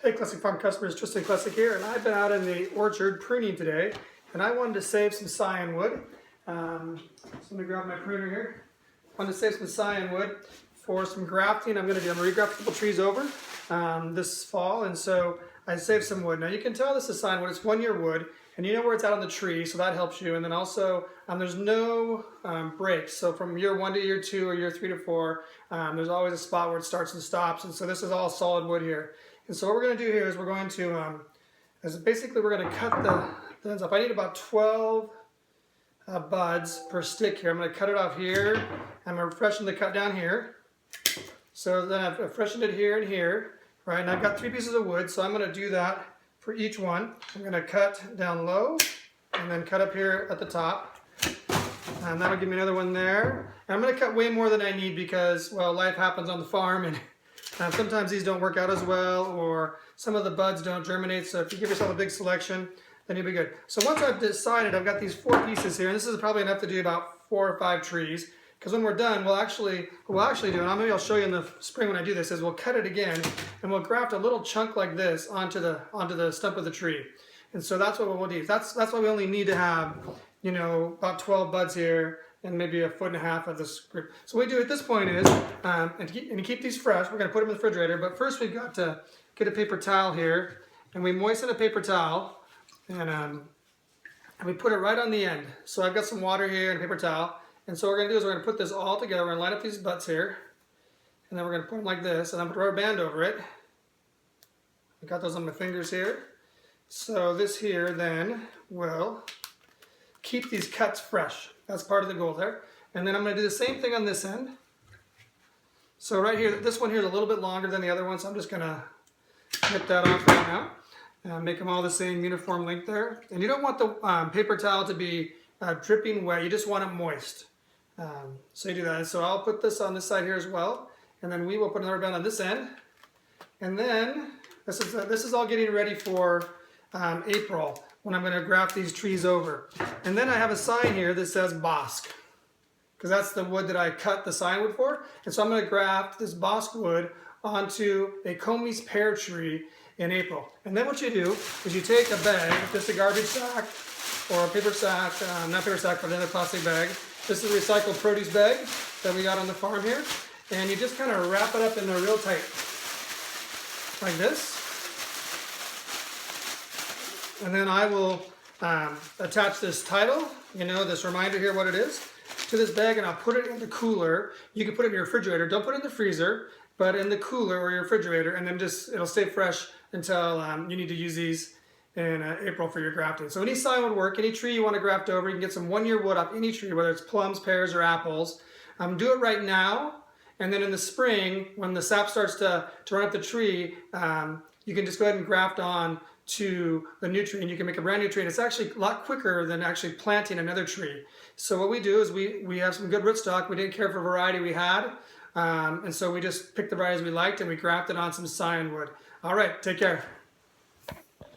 Hey Classic Farm customers, Tristan Classic here, and I've been out in the orchard pruning today, and I wanted to save some scion wood. So let me grab my pruner here. I wanted to save some scion wood for some grafting. I'm going to regraft a couple trees over this fall, and so I saved some wood. Now you can tell this is scion wood. It's 1 year wood, and you know where it's out on the tree, so that helps you. And then also there's no breaks. So from year 1 to year 2 or year 3 to 4, there's always a spot where it starts and stops. And so this is all solid wood here. And so what we're going to do here is we're going to, basically we're going to cut the ends off. I need about 12 buds per stick here. I'm going to cut it off here. I'm going to freshen the cut down here. So then I've freshened it here and here, right? And I've got 3 pieces of wood, so I'm going to do that for each one. I'm going to cut down low and then cut up here at the top. And that'll give me another one there. And I'm going to cut way more than I need because, well, life happens on the farm, and sometimes these don't work out as well, or some of the buds don't germinate. So if you give yourself a big selection, then you'll be good. So once I've decided, I've got these 4 pieces here, and this is probably enough to do about 4 or 5 trees. Because when we're done, what we'll actually do, and maybe I'll show you in the spring when I do this, is we'll cut it again, and we'll graft a little chunk like this onto the stump of the tree. And so that's what we'll do. That's why we only need to have, you know, about 12 buds here, and maybe 1.5 feet of this group. So what we do at this point is, and to keep these fresh, we're going to put them in the refrigerator, but first we've got to get a paper towel here, and we moisten a paper towel, and we put it right on the end. So I've got some water here and a paper towel, and so what we're going to do is we're going to put this all together. We're going to line up these butts here, and then we're going to put them like this, and then put a rubber band over it. I got those on my fingers here. So this here then will keep these cuts fresh. That's part of the goal there. And then I'm going to do the same thing on this end. So right here, this one here is a little bit longer than the other one, so I'm just going to nip that off right now. Make them all the same uniform length there. And you don't want the paper towel to be dripping wet. You just want it moist. So you do that. So I'll put this on this side here as well. And then we will put another band on this end. And then this is all getting ready for April, when I'm going to graft these trees over. And then I have a sign here that says Bosque, because that's the wood that I cut the sign wood for. And so I'm going to graft this Bosque wood onto a Comey's pear tree in April. And then what you do is you take a bag, just a garbage sack or a paper sack, not paper sack, but another plastic bag. This is a recycled produce bag that we got on the farm here. And you just kind of wrap it up in there real tight, like this. And then I will attach this title, you know, this reminder here what it is, to this bag, and I'll put it in the cooler. You can put it in your refrigerator. Don't put it in the freezer, but in the cooler or your refrigerator, and then it'll stay fresh until you need to use these in April for your grafting. So any sign would work. Any tree you want to graft over, you can get some 1 year wood off any tree, whether it's plums, pears, or apples. Do it right now, and then in the spring, when the sap starts to run up the tree, you can just go ahead and graft on to the new tree, and you can make a brand new tree, and it's actually a lot quicker than actually planting another tree. So what we do is we have some good rootstock. We didn't care for variety we had, and so we just picked the varieties we liked, and we grafted on some scion wood. All right, take care.